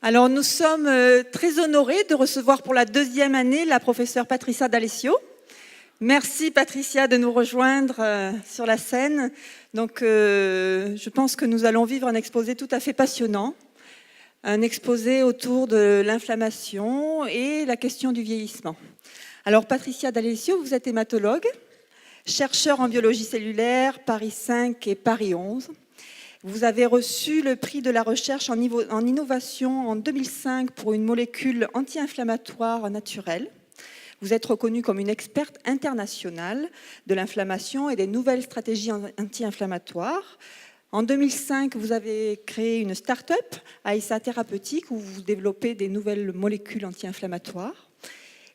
Alors, nous sommes très honorés de recevoir pour la deuxième année la professeure Patricia D'Alessio. Merci Patricia de nous rejoindre sur la scène. Donc, je pense que nous allons vivre un exposé tout à fait passionnant. Un exposé autour de l'inflammation et la question du vieillissement. Alors, Patricia D'Alessio, vous êtes hématologue, chercheur en biologie cellulaire, Paris 5 et Paris 11. Vous avez reçu le prix de la recherche en innovation en 2005 pour une molécule anti-inflammatoire naturelle. Vous êtes reconnue comme une experte internationale de l'inflammation et des nouvelles stratégies anti-inflammatoires. En 2005, vous avez créé une start-up, AISA Thérapeutique, où vous développez des nouvelles molécules anti-inflammatoires.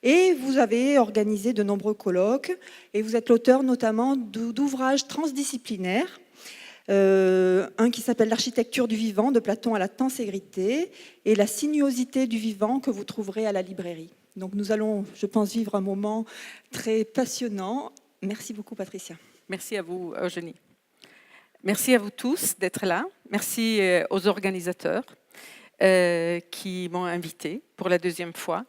Et vous avez organisé de nombreux colloques et vous êtes l'auteur notamment d'ouvrages transdisciplinaires. Un qui s'appelle L'architecture du vivant, de Platon à la tenségrité, et La sinuosité du vivant, que vous trouverez à la librairie. Donc nous allons, je pense, vivre un moment très passionnant. Merci beaucoup, Patricia. Merci à vous, Eugénie. Merci à vous tous d'être là. Merci aux organisateurs qui m'ont invité pour la deuxième fois.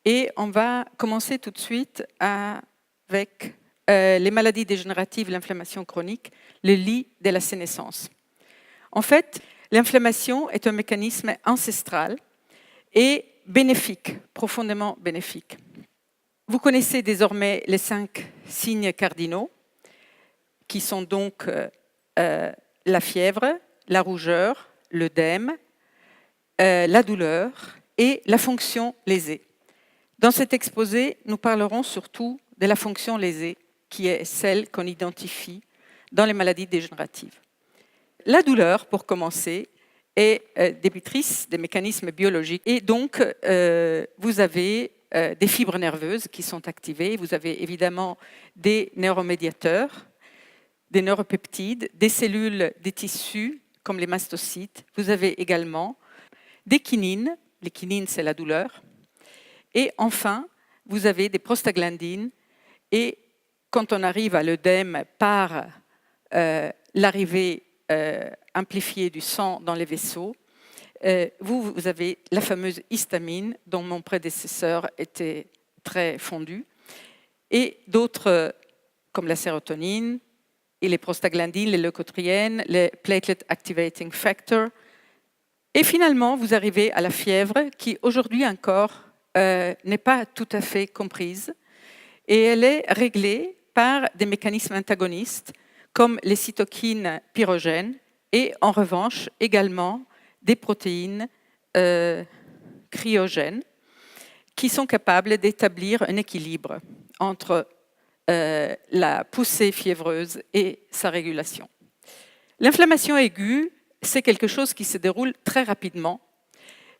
Et on va commencer tout de suite avec les maladies dégénératives, l'inflammation chronique, le lit de la sénescence. En fait, l'inflammation est un mécanisme ancestral et bénéfique, profondément bénéfique. Vous connaissez désormais les 5 signes cardinaux, qui sont donc la fièvre, la rougeur, l'œdème, la douleur et la fonction lésée. Dans cet exposé, nous parlerons surtout de la fonction lésée, qui est celle qu'on identifie dans les maladies dégénératives. La douleur, pour commencer, est débitrice des mécanismes biologiques. Et donc, vous avez des fibres nerveuses qui sont activées. Vous avez évidemment des neuromédiateurs, des neuropeptides, des cellules des tissus, comme les mastocytes. Vous avez également des kinines. Les kinines, c'est la douleur. Et enfin, vous avez des prostaglandines. Et quand on arrive à l'œdème par l'arrivée amplifiée du sang dans les vaisseaux, vous avez la fameuse histamine dont mon prédécesseur était très fondu, et d'autres comme la sérotonine et les prostaglandines, les leucotriènes, les platelet activating factor. Et finalement, vous arrivez à la fièvre qui aujourd'hui encore n'est pas tout à fait comprise, et elle est réglée par des mécanismes antagonistes comme les cytokines pyrogènes et en revanche également des protéines cryogènes qui sont capables d'établir un équilibre entre la poussée fiévreuse et sa régulation. L'inflammation aiguë, c'est quelque chose qui se déroule très rapidement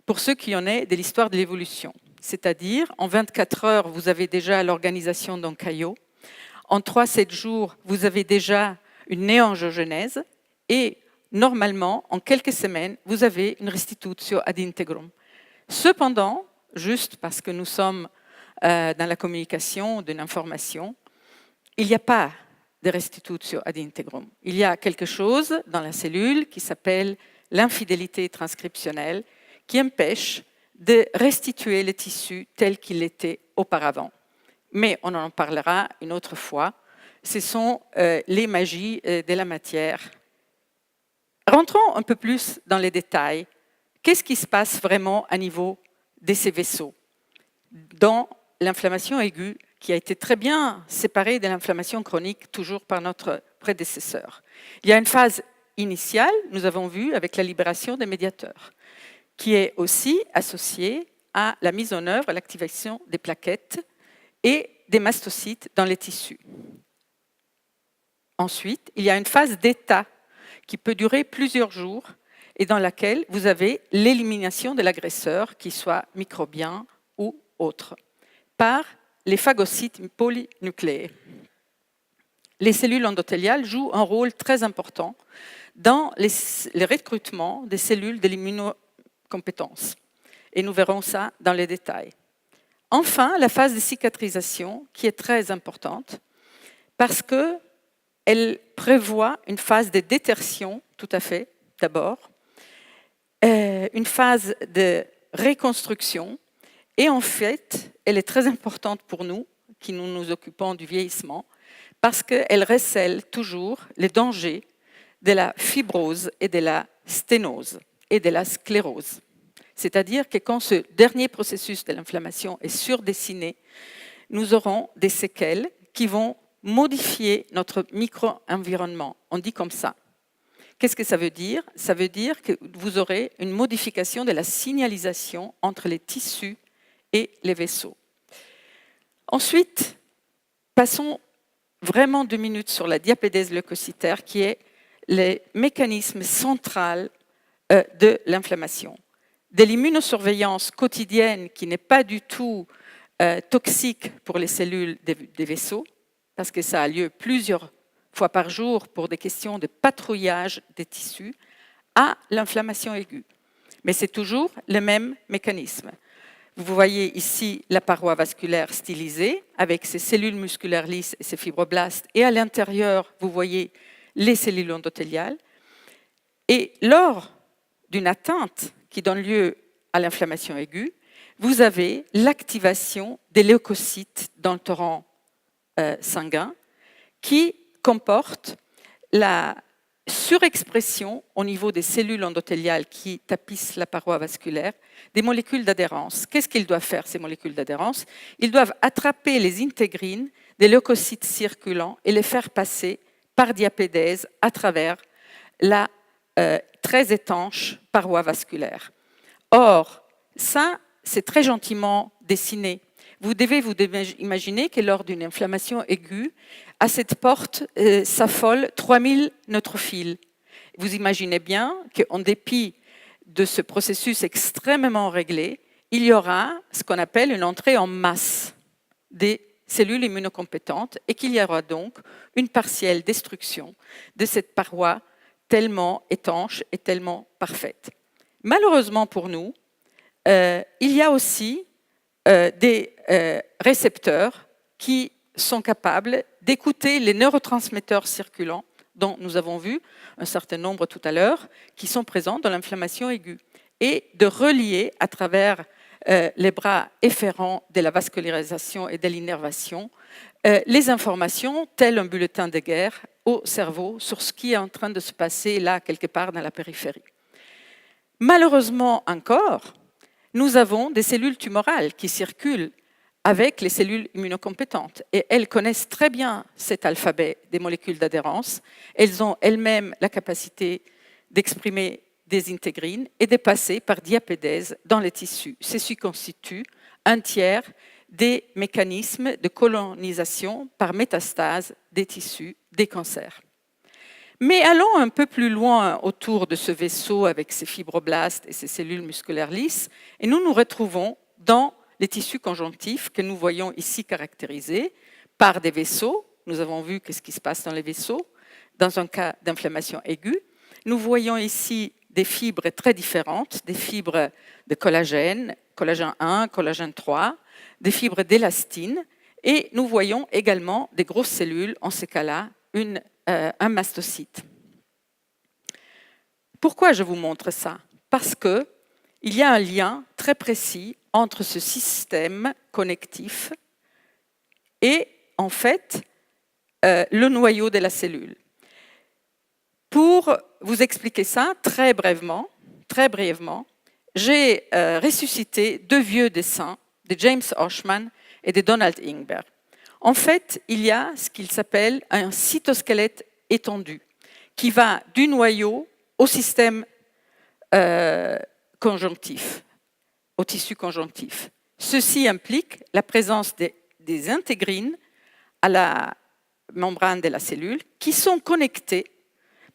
pour ceux qui en est de l'histoire de l'évolution. C'est-à-dire, en 24 heures, vous avez déjà l'organisation d'un caillot. En 3-7 jours, vous avez déjà une néangiogenèse. Et normalement, en quelques semaines, vous avez une restitutio ad integrum. Cependant, juste parce que nous sommes dans la communication d'une information, il n'y a pas de restitutio ad integrum. Il y a quelque chose dans la cellule qui s'appelle l'infidélité transcriptionnelle qui empêche de restituer le tissu tel qu'il était auparavant. Mais on en parlera une autre fois. Ce sont les magies de la matière. Rentrons un peu plus dans les détails. Qu'est-ce qui se passe vraiment à niveau de ces vaisseaux dans l'inflammation aiguë, qui a été très bien séparée de l'inflammation chronique, toujours par notre prédécesseur? Il y a une phase initiale, nous avons vu, avec la libération des médiateurs, qui est aussi associée à la mise en œuvre, à l'activation des plaquettes et des mastocytes dans les tissus. Ensuite, il y a une phase d'état qui peut durer plusieurs jours et dans laquelle vous avez l'élimination de l'agresseur, qu'il soit microbien ou autre, par les phagocytes polynucléés. Les cellules endothéliales jouent un rôle très important dans les recrutements des cellules de l'immunocompétence. Et nous verrons ça dans les détails. Enfin, la phase de cicatrisation, qui est très importante, parce qu'elle prévoit une phase de détertion, tout à fait, d'abord, une phase de reconstruction. Et en fait, elle est très importante pour nous, qui nous occupons du vieillissement, parce qu'elle recèle toujours les dangers de la fibrose et de la sténose et de la sclérose. C'est-à-dire que quand ce dernier processus de l'inflammation est surdessiné, nous aurons des séquelles qui vont modifier notre micro-environnement. On dit comme ça. Qu'est-ce que ça veut dire? Ça veut dire que vous aurez une modification de la signalisation entre les tissus et les vaisseaux. Ensuite, passons vraiment 2 minutes sur la diapédèse leucocytaire, qui est le mécanisme central de l'inflammation. De l'immunosurveillance quotidienne qui n'est pas du tout toxique pour les cellules des vaisseaux, parce que ça a lieu plusieurs fois par jour pour des questions de patrouillage des tissus, à l'inflammation aiguë. Mais c'est toujours le même mécanisme. Vous voyez ici la paroi vasculaire stylisée avec ses cellules musculaires lisses et ses fibroblastes, et à l'intérieur, vous voyez les cellules endothéliales. Et lors d'une atteinte qui donne lieu à l'inflammation aiguë, vous avez l'activation des leucocytes dans le torrent sanguin qui comporte la surexpression au niveau des cellules endothéliales qui tapissent la paroi vasculaire des molécules d'adhérence. Qu'est-ce qu'ils doivent faire, ces molécules d'adhérence? Ils doivent attraper les intégrines des leucocytes circulants et les faire passer par diapédèse à travers la très étanche paroi vasculaire. Or, ça, c'est très gentiment dessiné. Vous devez vous imaginer que lors d'une inflammation aiguë, à cette porte s'affolent 3000 neutrophiles. Vous imaginez bien qu'en dépit de ce processus extrêmement réglé, il y aura ce qu'on appelle une entrée en masse des cellules immunocompétentes et qu'il y aura donc une partielle destruction de cette paroi tellement étanche et tellement parfaite. Malheureusement pour nous, il y a aussi des récepteurs qui sont capables d'écouter les neurotransmetteurs circulants dont nous avons vu un certain nombre tout à l'heure, qui sont présents dans l'inflammation aiguë, et de relier à travers les bras efférents de la vascularisation et de l'innervation les informations, tel un bulletin de guerre, au cerveau sur ce qui est en train de se passer là, quelque part dans la périphérie. Malheureusement encore, nous avons des cellules tumorales qui circulent avec les cellules immunocompétentes. Et elles connaissent très bien cet alphabet des molécules d'adhérence. Elles ont elles-mêmes la capacité d'exprimer des intégrines et de passer par diapédèse dans les tissus. Ceci constitue un tiers des mécanismes de colonisation par métastase des tissus des cancers. Mais allons un peu plus loin autour de ce vaisseau avec ses fibroblastes et ses cellules musculaires lisses, et nous nous retrouvons dans les tissus conjonctifs que nous voyons ici caractérisés par des vaisseaux. Nous avons vu ce qui se passe dans les vaisseaux dans un cas d'inflammation aiguë. Nous voyons ici des fibres très différentes, des fibres de collagène 1, collagène 3, des fibres d'élastine, et nous voyons également des grosses cellules, en ce cas-là, un mastocyte. Pourquoi je vous montre ça? Parce qu'il y a un lien très précis entre ce système connectif et, en fait, le noyau de la cellule. Pour vous expliquer ça très brièvement, j'ai ressuscité 2 vieux dessins de James Oschman et de Donald Ingber. En fait, il y a ce qu'il s'appelle un cytosquelette étendu qui va du noyau au système conjonctif, au tissu conjonctif. Ceci implique la présence des intégrines à la membrane de la cellule qui sont connectées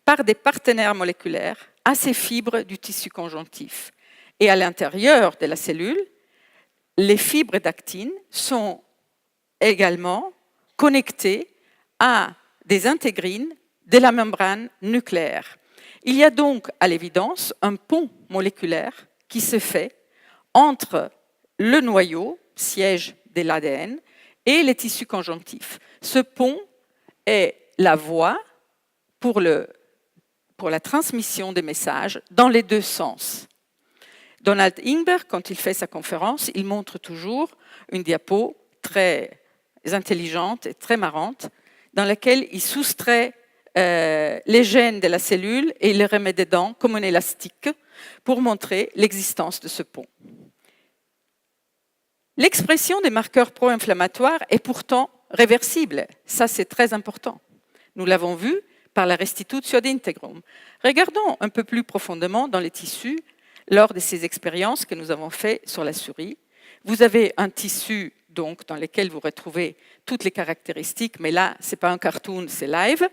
par des partenaires moléculaires à ces fibres du tissu conjonctif. Et à l'intérieur de la cellule, les fibres d'actine sont également connectées à des intégrines de la membrane nucléaire. Il y a donc à l'évidence un pont moléculaire qui se fait entre le noyau, siège de l'ADN, et les tissus conjonctifs. Ce pont est la voie pour la transmission des messages dans les 2 sens. Donald Ingber, quand il fait sa conférence, il montre toujours une diapo très intelligente et très marrante dans laquelle il soustrait les gènes de la cellule et il les remet dedans comme un élastique pour montrer l'existence de ce pont. L'expression des marqueurs pro-inflammatoires est pourtant réversible. Ça, c'est très important. Nous l'avons vu par la restitutio d'integrum. Regardons un peu plus profondément dans les tissus lors de ces expériences que nous avons faites sur la souris. Vous avez un tissu donc, dans lequel vous retrouvez toutes les caractéristiques, mais là, ce n'est pas un cartoon, c'est live.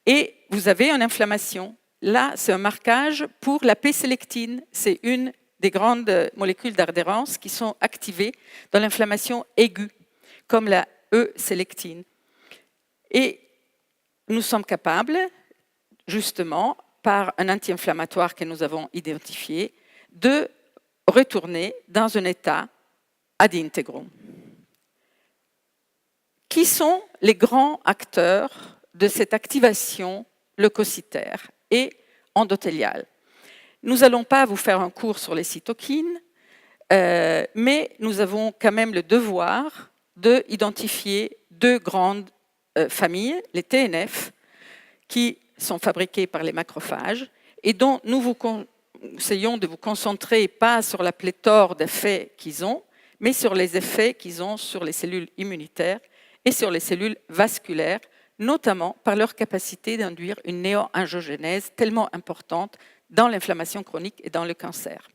Et vous avez une inflammation. Là, c'est un marquage pour la P-sélectine. C'est une des grandes molécules d'adhérence qui sont activées dans l'inflammation aiguë, comme la E-sélectine. Et nous sommes capables, justement, par un anti-inflammatoire que nous avons identifié, de retourner dans un état ad integrum. Qui sont les grands acteurs de cette activation leucocytaire et endothéliale? Nous n'allons pas vous faire un cours sur les cytokines, mais nous avons quand même le devoir d'identifier deux grandes familles, les TNF, qui sont fabriqués par les macrophages et dont nous vous conseillons de vous concentrer pas sur la pléthore d'effets qu'ils ont, mais sur les effets qu'ils ont sur les cellules immunitaires et sur les cellules vasculaires, notamment par leur capacité d'induire une néo-angiogénèse tellement importante dans l'inflammation chronique et dans le cancer.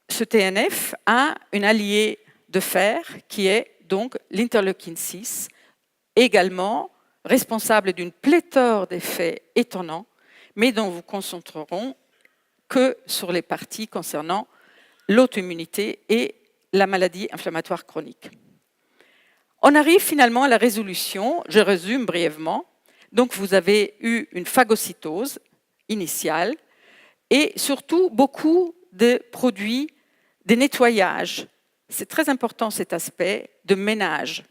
Ce TNF a un allié de fer qui est donc l'interleukine 6, également responsable d'une pléthore d'effets étonnants, mais dont vous concentrerons que sur les parties concernant l'auto-immunité et la maladie inflammatoire chronique. On arrive finalement à la résolution, je résume brièvement. Donc vous avez eu une phagocytose initiale et surtout beaucoup de produits de nettoyage. C'est très important cet aspect de ménage.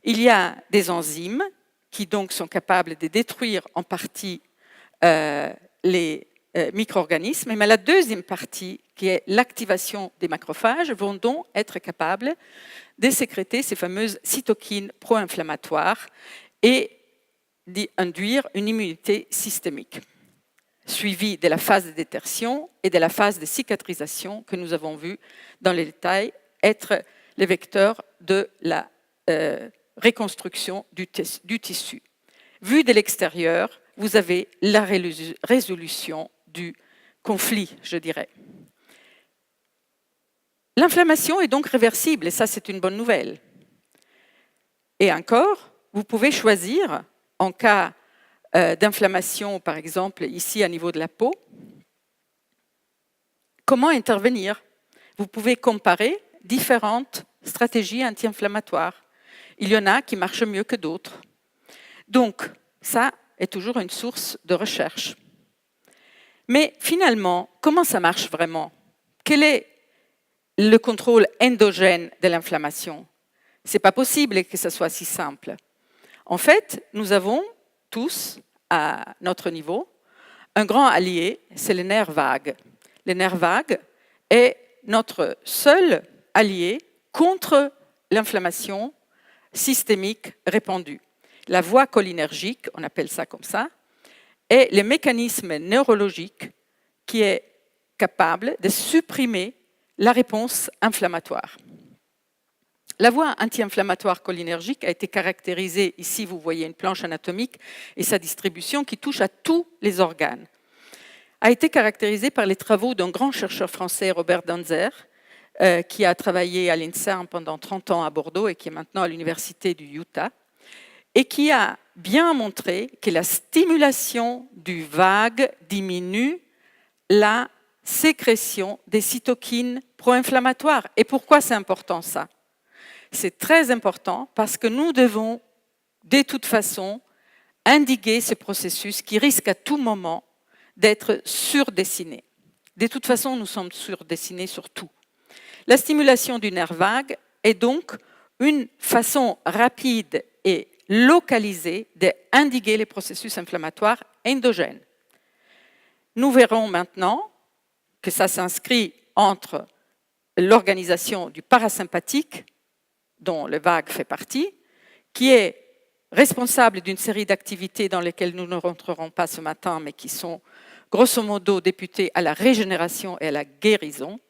Il y a des enzymes qui donc sont capables de détruire en partie les micro-organismes, mais la deuxième partie, qui est l'activation des macrophages, vont donc être capables de sécréter ces fameuses cytokines pro-inflammatoires et d'induire une immunité systémique, suivie de la phase de détertion et de la phase de cicatrisation que nous avons vu dans les détails être les vecteurs de la reconstruction du tissu. Vu de l'extérieur, vous avez la résolution du conflit, je dirais. L'inflammation est donc réversible, et ça, c'est une bonne nouvelle. Et encore, vous pouvez choisir, en cas d'inflammation, par exemple, ici, à niveau de la peau, comment intervenir. Vous pouvez comparer différentes stratégies anti-inflammatoires. Il y en a qui marchent mieux que d'autres. Donc, ça est toujours une source de recherche. Mais finalement, comment ça marche vraiment? Quel est le contrôle endogène de l'inflammation? Ce n'est pas possible que ce soit si simple. En fait, nous avons tous, à notre niveau, un grand allié, c'est le nerf vague. Le nerf vague est notre seul allié contre l'inflammation systémique répandue. La voie cholinergique, on appelle ça comme ça, est le mécanisme neurologique qui est capable de supprimer la réponse inflammatoire. La voie anti-inflammatoire cholinergique a été caractérisée, ici vous voyez une planche anatomique et sa distribution qui touche à tous les organes, a été caractérisée par les travaux d'un grand chercheur français, Robert Danzer, qui a travaillé à l'INSERM pendant 30 ans à Bordeaux et qui est maintenant à l'Université du Utah, et qui a bien montré que la stimulation du vague diminue la sécrétion des cytokines pro-inflammatoires. Et pourquoi c'est important ça? C'est très important parce que nous devons, de toute façon, indiquer ce processus qui risque à tout moment d'être surdessiné. De toute façon, nous sommes surdessinés sur tout. La stimulation du nerf vague est donc une façon rapide et localisée d'indiquer les processus inflammatoires endogènes. Nous verrons maintenant que ça s'inscrit entre l'organisation du parasympathique, dont le vague fait partie, qui est responsable d'une série d'activités dans lesquelles nous ne rentrerons pas ce matin, mais qui sont grosso modo députées à la régénération et à la guérison,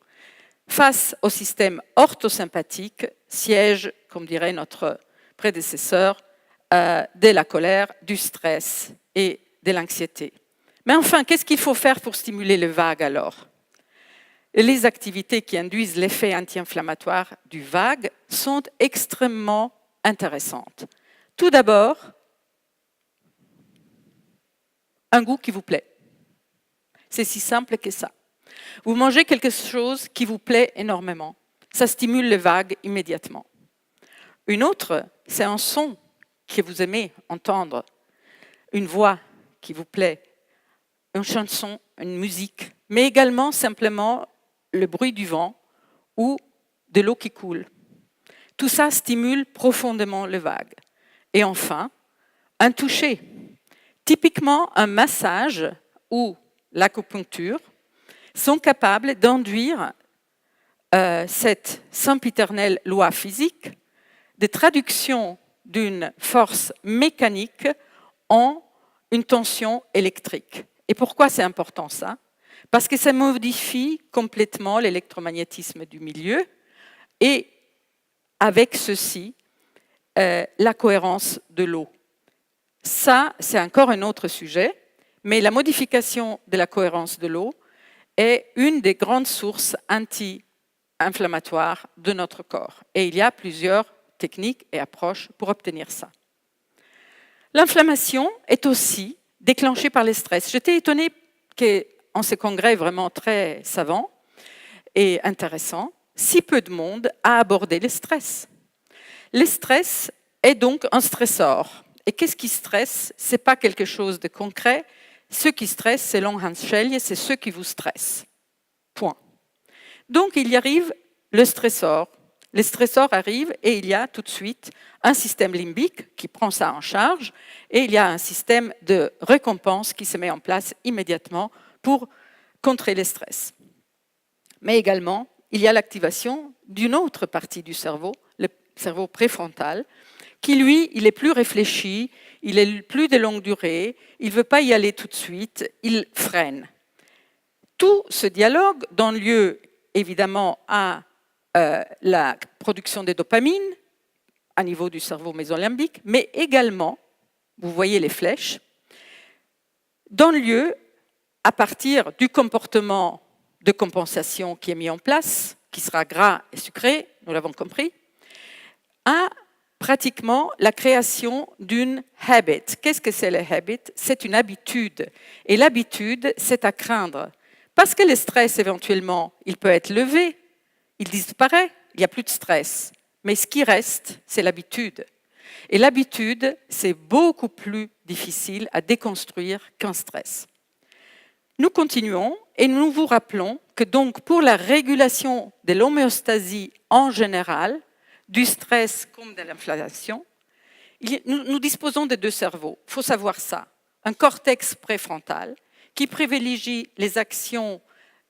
face au système orthosympathique, siège, comme dirait notre prédécesseur, de la colère, du stress et de l'anxiété. Mais enfin, qu'est-ce qu'il faut faire pour stimuler le vague alors ? Les activités qui induisent l'effet anti-inflammatoire du vague sont extrêmement intéressantes. Tout d'abord, un goût qui vous plaît. C'est si simple que ça. Vous mangez quelque chose qui vous plaît énormément. Ça stimule le vague immédiatement. Une autre, c'est un son que vous aimez entendre, une voix qui vous plaît, une chanson, une musique, mais également simplement le bruit du vent ou de l'eau qui coule. Tout ça stimule profondément le vague. Et enfin, un toucher. Typiquement, un massage ou l'acupuncture sont capables d'induire cette sempiternelle loi physique de traduction d'une force mécanique en une tension électrique. Et pourquoi c'est important ça ? Parce que ça modifie complètement l'électromagnétisme du milieu et avec ceci, la cohérence de l'eau. Ça, c'est encore un autre sujet, mais la modification de la cohérence de l'eau est une des grandes sources anti-inflammatoires de notre corps. Et il y a plusieurs techniques et approches pour obtenir ça. L'inflammation est aussi déclenchée par le stress. J'étais étonnée qu'en ce congrès vraiment très savant et intéressant, si peu de monde a abordé le stress. Le stress est donc un stressor. Et qu'est-ce qui stresse ? Ce n'est pas quelque chose de concret. Ce qui stresse, selon Hans Selye, c'est ce qui vous stresse. Point. Donc, il y arrive le stressor. Le stressor arrive et il y a tout de suite un système limbique qui prend ça en charge et il y a un système de récompense qui se met en place immédiatement pour contrer le stress. Mais également, il y a l'activation d'une autre partie du cerveau, le cerveau préfrontal, qui lui, il est plus réfléchi, il est plus de longue durée, il ne veut pas y aller tout de suite, il freine. Tout ce dialogue donne lieu évidemment à la production de dopamine à niveau du cerveau mésolimbique, mais également, vous voyez les flèches, donne lieu à partir du comportement de compensation qui est mis en place, qui sera gras et sucré, nous l'avons compris, à pratiquement la création d'une habit. Qu'est-ce que c'est le habit ? C'est une habitude. Et l'habitude, c'est à craindre. Parce que le stress, éventuellement, il peut être levé, il disparaît, il n'y a plus de stress. Mais ce qui reste, c'est l'habitude. Et l'habitude, c'est beaucoup plus difficile à déconstruire qu'un stress. Nous continuons et nous vous rappelons que donc pour la régulation de l'homéostasie en général, du stress comme de l'inflammation, nous disposons de deux cerveaux. Il faut savoir ça. Un cortex préfrontal qui privilégie les actions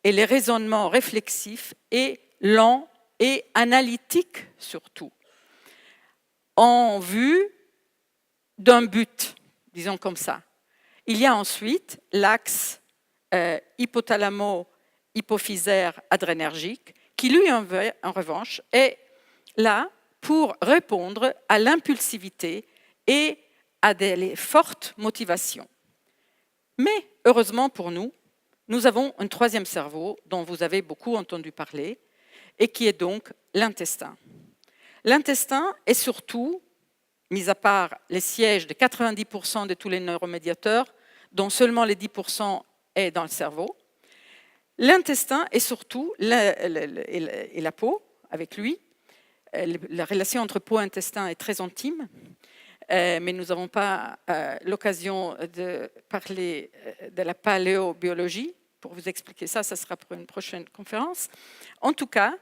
et les raisonnements réflexifs et lents et analytiques surtout, en vue d'un but, disons comme ça. Il y a ensuite l'axe hypothalamo-hypophysaire adrénergique qui, lui, en revanche, est là pour répondre à l'impulsivité et à des fortes motivations. Mais heureusement pour nous, nous avons un troisième cerveau dont vous avez beaucoup entendu parler et qui est donc l'intestin. L'intestin est surtout, mis à part les sièges de 90% de tous les neuromédiateurs, dont seulement les 10% est dans le cerveau, l'intestin est surtout et la peau avec lui. La relation entre peau et intestin est très intime, mais nous n'avons pas l'occasion de parler de la paléobiologie. Pour vous expliquer ça, ça sera pour une prochaine conférence. En tout cas,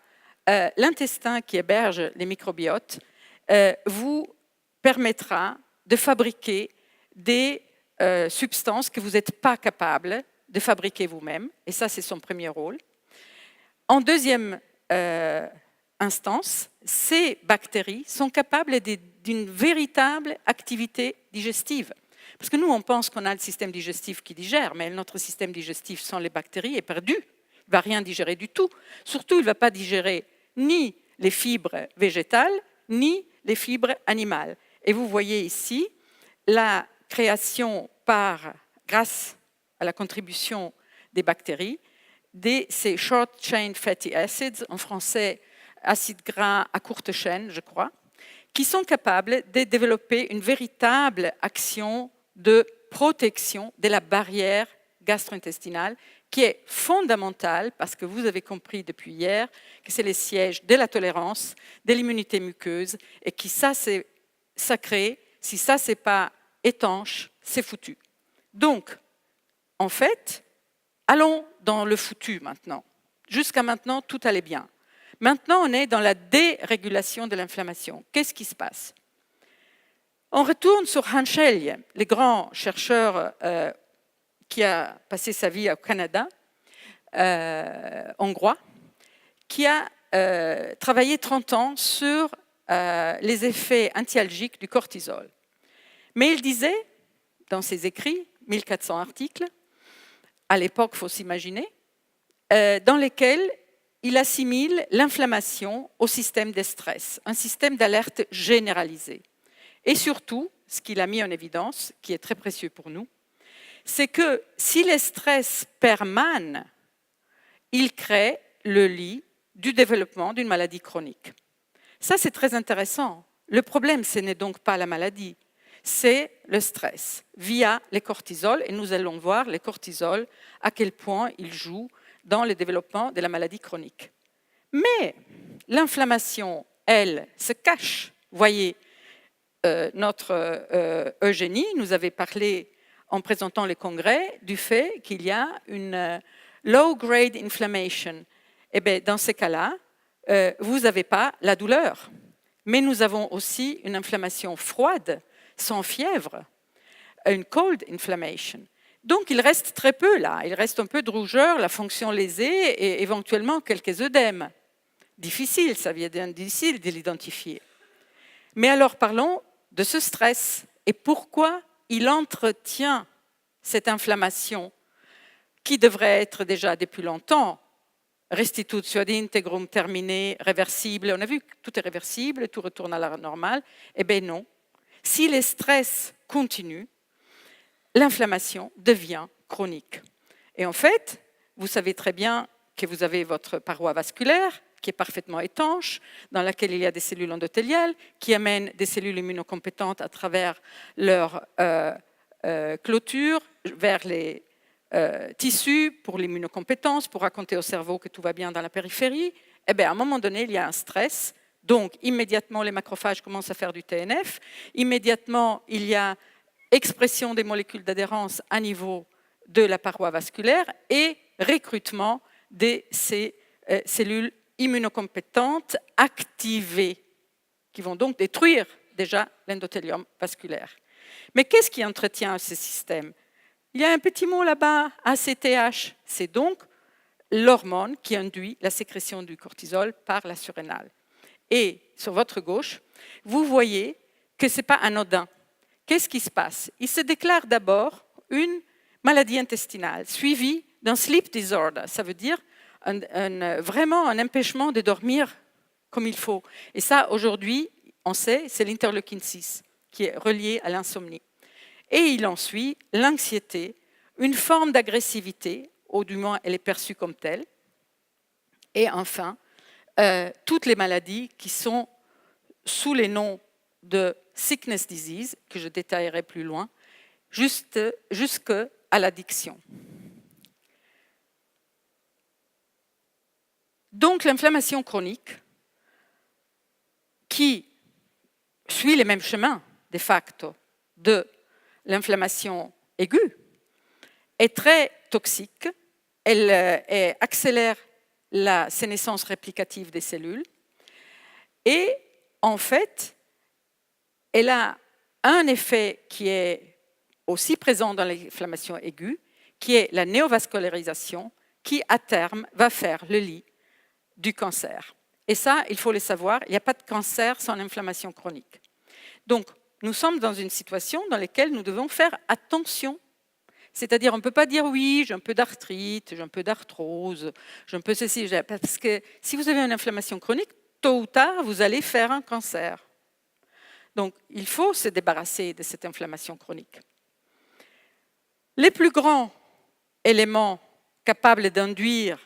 l'intestin qui héberge les microbiotes vous permettra de fabriquer des substances que vous n'êtes pas capable de fabriquer vous-même, et ça c'est son premier rôle. En deuxième instance, ces bactéries sont capables d'une véritable activité digestive. Parce que nous, on pense qu'on a le système digestif qui digère, mais notre système digestif sans les bactéries est perdu. Il ne va rien digérer du tout. Surtout, il ne va pas digérer ni les fibres végétales, ni les fibres animales. Et vous voyez ici la création grâce à la contribution des bactéries, ces short chain fatty acids, en français acides gras à courte chaîne, je crois, qui sont capables de développer une véritable action de protection de la barrière gastro-intestinale, qui est fondamentale, parce que vous avez compris depuis hier que c'est les sièges de la tolérance, de l'immunité muqueuse, et que ça, c'est sacré. Si ça, c'est pas étanche, c'est foutu. Donc, en fait, allons dans le foutu maintenant. Jusqu'à maintenant, tout allait bien. Maintenant, on est dans la dérégulation de l'inflammation. Qu'est-ce qui se passe? On retourne sur Hans Selye, le grand chercheur qui a passé sa vie au Canada, hongrois, qui a travaillé 30 ans sur les effets antialgiques du cortisol. Mais il disait, dans ses écrits, 1400 articles, à l'époque, il faut s'imaginer, dans lesquels il assimile l'inflammation au système de stress, un système d'alerte généralisé. Et surtout, ce qu'il a mis en évidence, qui est très précieux pour nous, c'est que si le stress permane, il crée le lit du développement d'une maladie chronique. Ça, c'est très intéressant. Le problème, ce n'est donc pas la maladie, c'est le stress via les cortisols. Et nous allons voir les cortisols, à quel point ils jouent dans le développement de la maladie chronique. Mais l'inflammation, elle, se cache. Voyez, notre Eugénie nous avait parlé, en présentant les congrès, du fait qu'il y a une low-grade inflammation. Eh bien, dans ces cas-là, vous n'avez pas la douleur. Mais nous avons aussi une inflammation froide, sans fièvre, une cold inflammation. Donc, il reste très peu là. Il reste un peu de rougeur, la fonction lésée et éventuellement quelques œdèmes. Difficile, ça vient difficile de l'identifier. Mais alors, parlons de ce stress et pourquoi il entretient cette inflammation qui devrait être déjà depuis longtemps restitutio ad integrum terminé, réversible. On a vu que tout est réversible, tout retourne à la normale. Eh bien non. Si le stress continue, l'inflammation devient chronique. Et en fait, vous savez très bien que vous avez votre paroi vasculaire qui est parfaitement étanche, dans laquelle il y a des cellules endothéliales qui amènent des cellules immunocompétentes à travers leur clôture vers les tissus pour l'immunocompétence, pour raconter au cerveau que tout va bien dans la périphérie. Eh bien, à un moment donné, il y a un stress. Donc, immédiatement, les macrophages commencent à faire du TNF. Immédiatement, il y a expression des molécules d'adhérence à niveau de la paroi vasculaire et recrutement de ces cellules immunocompétentes activées, qui vont donc détruire déjà l'endothélium vasculaire. Mais qu'est-ce qui entretient ce système? Il y a un petit mot là-bas, ACTH, c'est donc l'hormone qui induit la sécrétion du cortisol par la surrénale. Et sur votre gauche, vous voyez que ce n'est pas anodin. Qu'est-ce qui se passe? Il se déclare d'abord une maladie intestinale suivie d'un sleep disorder. Ça veut dire vraiment un empêchement de dormir comme il faut. Et ça, aujourd'hui, on sait, c'est l'interleukine 6 qui est relié à l'insomnie. Et il en suit l'anxiété, une forme d'agressivité, ou du moins elle est perçue comme telle. Et enfin, toutes les maladies qui sont sous les noms de sickness disease, que je détaillerai plus loin, jusqu'à l'addiction. Donc l'inflammation chronique, qui suit les mêmes chemins, de facto, de l'inflammation aiguë, est très toxique, elle accélère la sénescence réplicative des cellules et en fait, elle a un effet qui est aussi présent dans l'inflammation aiguë, qui est la néovascularisation, qui à terme va faire le lit du cancer. Et ça, il faut le savoir, il n'y a pas de cancer sans inflammation chronique. Donc, nous sommes dans une situation dans laquelle nous devons faire attention. C'est-à-dire, on ne peut pas dire oui, j'ai un peu d'arthrite, j'ai un peu d'arthrose, j'ai un peu ceci, parce que si vous avez une inflammation chronique, tôt ou tard, vous allez faire un cancer. Donc, il faut se débarrasser de cette inflammation chronique. Les plus grands éléments capables d'induire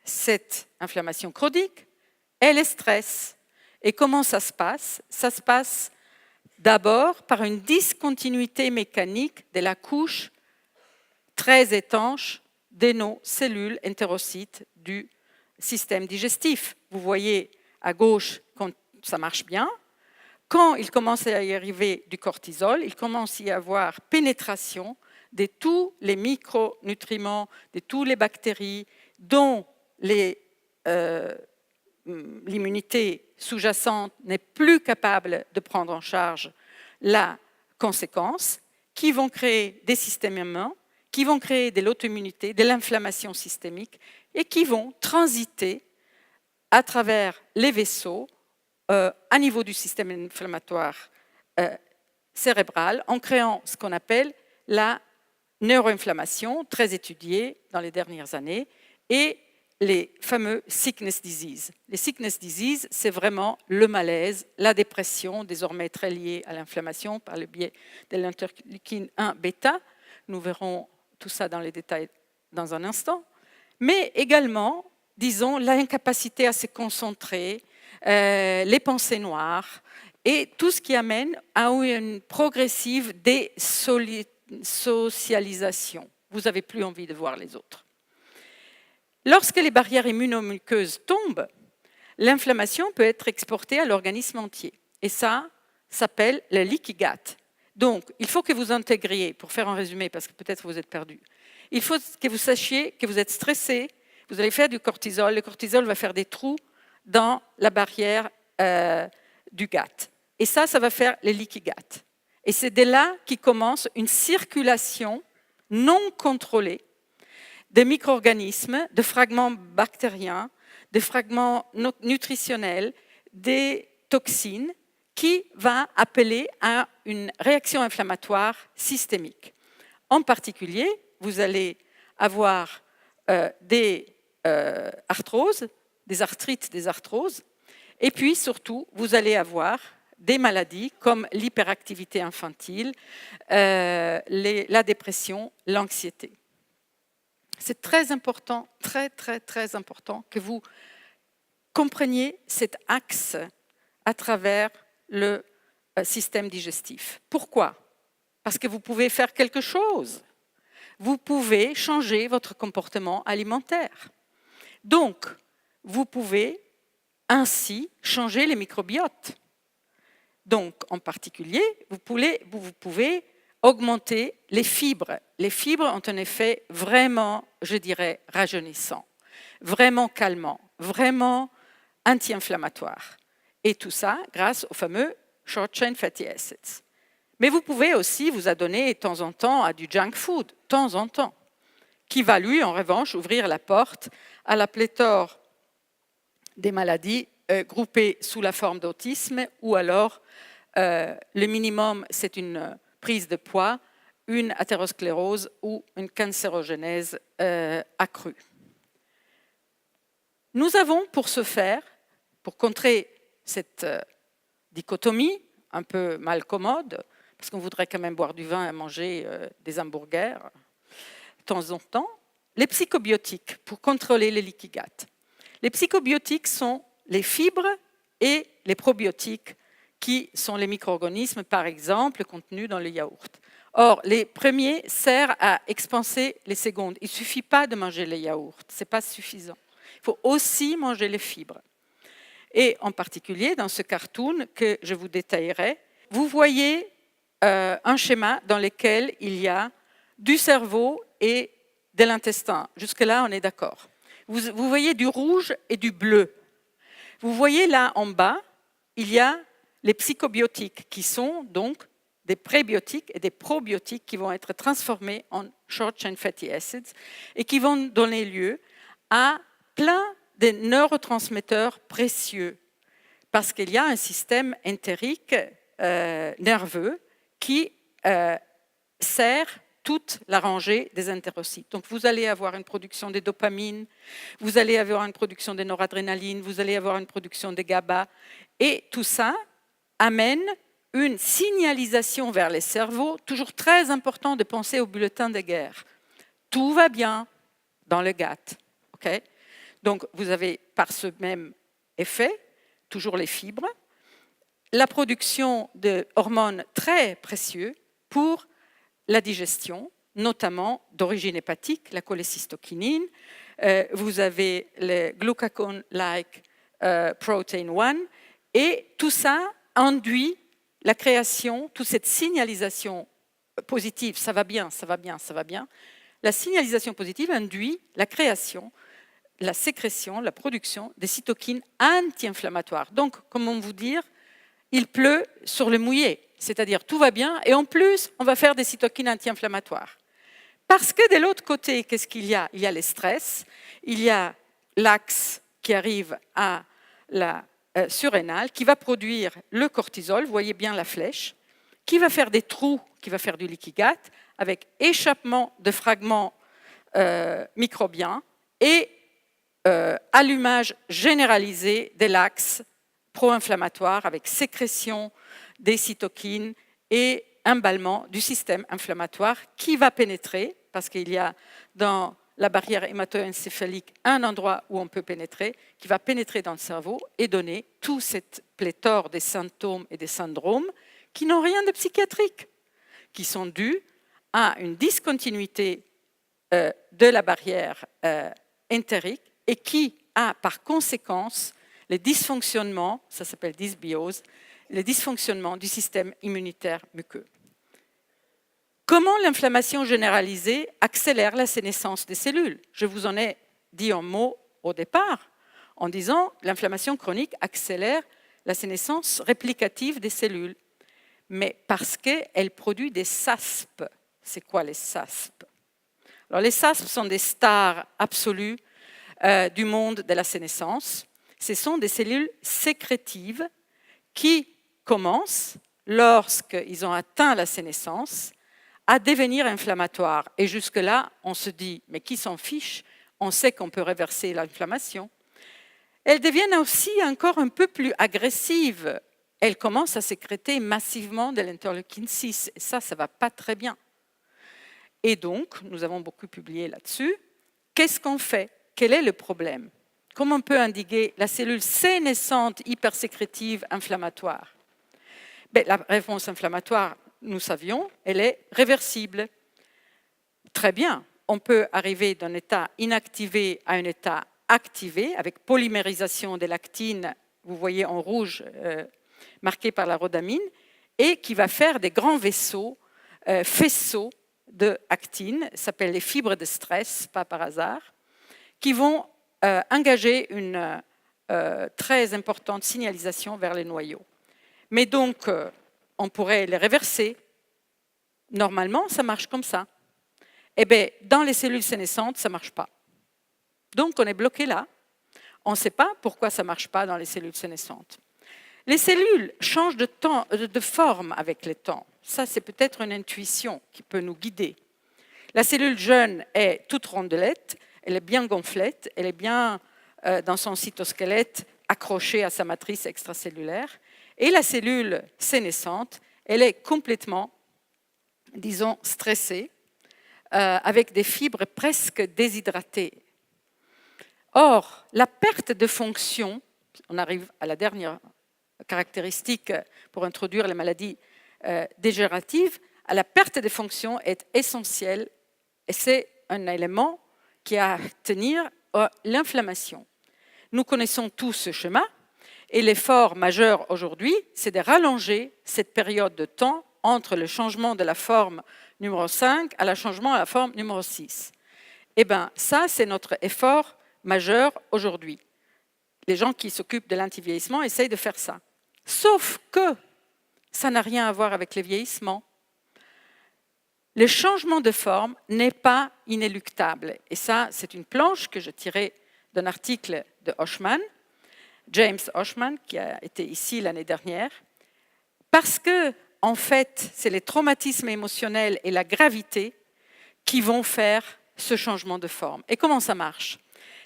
cette inflammation chronique est le stress. Et comment ça se passe? Ça se passe d'abord par une discontinuité mécanique de la couche très étanche de nos cellules entérocytes du système digestif. Vous voyez à gauche quand ça marche bien. Quand il commence à y arriver du cortisol, il commence à y avoir pénétration de tous les micronutriments, de toutes les bactéries dont l'immunité sous-jacente n'est plus capable de prendre en charge la conséquence, qui vont créer des systèmes immuns, qui vont créer de l'auto-immunité, de l'inflammation systémique et qui vont transiter à travers les vaisseaux à niveau du système inflammatoire cérébral en créant ce qu'on appelle la neuroinflammation, très étudiée dans les dernières années, et les fameux sickness disease. Les sickness disease, c'est vraiment le malaise, la dépression, désormais très liée à l'inflammation par le biais de l'interleukine 1 bêta. Nous verrons tout ça dans les détails dans un instant. Mais également, disons, l'incapacité à se concentrer, les pensées noires et tout ce qui amène à une progressive désocialisation. Vous n'avez plus envie de voir les autres. Lorsque les barrières immunomuqueuses tombent, l'inflammation peut être exportée à l'organisme entier. Et ça s'appelle le leaky gut. Donc, il faut que vous intégriez, pour faire un résumé, parce que peut-être vous êtes perdu, il faut que vous sachiez que vous êtes stressé, vous allez faire du cortisol, le cortisol va faire des trous dans la barrière du gut. Et ça va faire le leaky gut. Et c'est de là qu'il commence une circulation non contrôlée des micro-organismes, de fragments bactériens, des fragments nutritionnels, des toxines, qui va appeler à une réaction inflammatoire systémique. En particulier, vous allez avoir des arthroses, des arthrites, des arthroses, et puis surtout, vous allez avoir des maladies comme l'hyperactivité infantile, la dépression, l'anxiété. C'est très important, très, très, très important que vous compreniez cet axe à travers le système digestif. Pourquoi? Parce que vous pouvez faire quelque chose. Vous pouvez changer votre comportement alimentaire. Donc, vous pouvez ainsi changer les microbiotes. Donc, en particulier, vous pouvez augmenter les fibres. Les fibres ont un effet vraiment, je dirais, rajeunissant, vraiment calmant, vraiment anti-inflammatoire. Et tout ça grâce aux fameux short-chain fatty acids. Mais vous pouvez aussi vous adonner de temps en temps à du junk food, de temps en temps, qui va lui, en revanche, ouvrir la porte à la pléthore des maladies groupées sous la forme d'autisme ou alors le minimum, c'est une prise de poids, une athérosclérose ou une cancérogénèse accrue. Nous avons pour ce faire, pour contrer cette dichotomie un peu mal commode, parce qu'on voudrait quand même boire du vin et manger des hamburgers de temps en temps, les psychobiotiques pour contrôler les leaky gut. Les psychobiotiques sont les fibres et les probiotiques qui sont les micro-organismes, par exemple, contenus dans le yaourt. Or, les premiers servent à expanser les secondes. Il ne suffit pas de manger les yaourts, ce n'est pas suffisant. Il faut aussi manger les fibres. Et en particulier, dans ce cartoon que je vous détaillerai, vous voyez un schéma dans lequel il y a du cerveau et de l'intestin. Jusque-là, on est d'accord. Vous voyez du rouge et du bleu. Vous voyez là en bas, il y a les psychobiotiques qui sont donc des prébiotiques et des probiotiques qui vont être transformés en short chain fatty acids et qui vont donner lieu à plein de neurotransmetteurs précieux parce qu'il y a un système entérique nerveux qui sert toute la rangée des entérocytes. Donc vous allez avoir une production de dopamine, vous allez avoir une production de noradrénaline, vous allez avoir une production de GABA et tout ça amène une signalisation vers les cerveaux, toujours très important de penser au bulletin de guerre. Tout va bien dans le gut. Okay? Donc, vous avez par ce même effet, toujours les fibres, la production de hormones très précieuses pour la digestion, notamment d'origine hépatique, la cholécystokinine. Vous avez le glucagon-like protein 1, et tout ça induit la création, toute cette signalisation positive, ça va bien, ça va bien, ça va bien. La signalisation positive induit la création, la sécrétion, la production des cytokines anti-inflammatoires. Donc, comment vous dire, il pleut sur le mouillé, c'est-à-dire tout va bien, et en plus, on va faire des cytokines anti-inflammatoires. Parce que de l'autre côté, qu'est-ce qu'il y a? Il y a les stress, il y a l'axe qui arrive à la surrénale, qui va produire le cortisol, vous voyez bien la flèche, qui va faire des trous, qui va faire du leaky gut, avec échappement de fragments microbiens et allumage généralisé de l'axe pro-inflammatoire avec sécrétion des cytokines et emballement du système inflammatoire qui va pénétrer, parce qu'il y a dans la barrière hémato-encéphalique un endroit où on peut pénétrer, qui va pénétrer dans le cerveau et donner toute cette pléthore des symptômes et des syndromes qui n'ont rien de psychiatrique, qui sont dus à une discontinuité de la barrière entérique et qui a par conséquence les dysfonctionnements, ça s'appelle dysbiose, les dysfonctionnements du système immunitaire muqueux. Comment l'inflammation généralisée accélère la sénescence des cellules? Je vous en ai dit en mots au départ, en disant que l'inflammation chronique accélère la sénescence réplicative des cellules, mais parce qu'elle produit des SASP. C'est quoi les SASP? Alors, les SASP sont des stars absolues du monde de la sénescence. Ce sont des cellules sécrétives qui commencent, lorsqu'ils ont atteint la sénescence, à devenir inflammatoires. Et jusque-là, on se dit, mais qui s'en fiche? On sait qu'on peut réverser l'inflammation. Elles deviennent aussi encore un peu plus agressives. Elles commencent à sécréter massivement de l'interleukine 6. Et ça ne va pas très bien. Et donc, nous avons beaucoup publié là-dessus. Qu'est-ce qu'on fait? Quel est le problème? Comment on peut indiquer la cellule sénescente hypersécrétive inflammatoire? La réponse inflammatoire, nous savions, elle est réversible. Très bien, on peut arriver d'un état inactivé à un état activé avec polymérisation des lactines, vous voyez en rouge, marqué par la rhodamine, et qui va faire des grands vaisseaux, faisceaux de actine, ça s'appelle les fibres de stress, pas par hasard, qui vont engager une très importante signalisation vers les noyaux. Mais donc, on pourrait les réverser. Normalement, ça marche comme ça. Eh bien, dans les cellules sénescentes, ça ne marche pas. Donc, on est bloqué là. On ne sait pas pourquoi ça ne marche pas dans les cellules sénescentes. Les cellules changent de forme avec le temps. Ça, c'est peut-être une intuition qui peut nous guider. La cellule jeune est toute rondelette, elle est bien gonflette, elle est bien dans son cytosquelette accrochée à sa matrice extracellulaire. Et la cellule sénescente, elle est complètement, disons, stressée, avec des fibres presque déshydratées. Or, la perte de fonction, on arrive à la dernière caractéristique pour introduire les maladies dégénératives, la perte de fonction est essentielle et c'est un élément qui a à tenir à l'inflammation. Nous connaissons tous ce schéma. Et l'effort majeur aujourd'hui, c'est de rallonger cette période de temps entre le changement de la forme numéro 5 à le changement à la forme numéro 6. Eh bien, ça, c'est notre effort majeur aujourd'hui. Les gens qui s'occupent de l'antivieillissement essayent de faire ça. Sauf que ça n'a rien à voir avec le vieillissement. Le changement de forme n'est pas inéluctable. Et ça, c'est une planche que je tirais d'un article de Hochman, James Hochman, qui a été ici l'année dernière, parce que, en fait, c'est les traumatismes émotionnels et la gravité qui vont faire ce changement de forme. Et comment ça marche?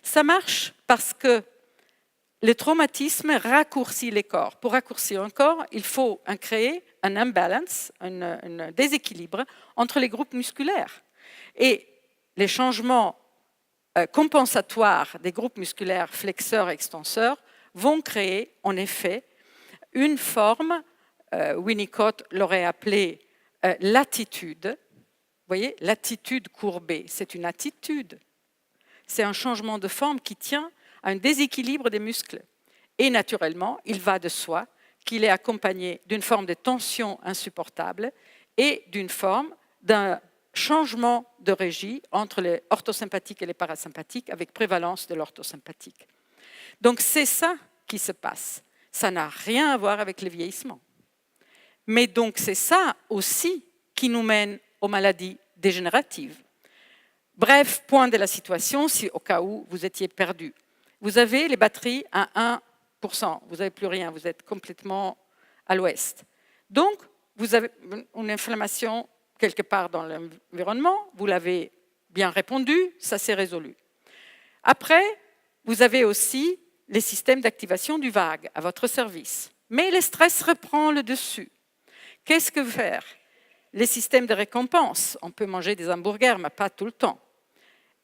Ça marche parce que le traumatisme raccourcit les corps. Pour raccourcir un corps, il faut créer un imbalance, un déséquilibre entre les groupes musculaires. Et les changements compensatoires des groupes musculaires flexeurs et extenseurs vont créer, en effet, une forme, Winnicott l'aurait appelée l'attitude. Vous voyez, l'attitude courbée, c'est une attitude. C'est un changement de forme qui tient à un déséquilibre des muscles. Et naturellement, il va de soi qu'il est accompagné d'une forme de tension insupportable et d'un changement de régie entre les orthosympathiques et les parasympathiques avec prévalence de l'orthosympathique. Donc c'est ça qui se passe. Ça n'a rien à voir avec le vieillissement. Mais donc c'est ça aussi qui nous mène aux maladies dégénératives. Bref, point de la situation, si au cas où vous étiez perdu. Vous avez les batteries à 1%, vous n'avez plus rien, vous êtes complètement à l'ouest. Donc, vous avez une inflammation quelque part dans l'environnement, vous l'avez bien répondu, ça s'est résolu. Après, vous avez aussi les systèmes d'activation du vague à votre service. Mais le stress reprend le dessus. Qu'est-ce que faire? Les systèmes de récompense, on peut manger des hamburgers, mais pas tout le temps.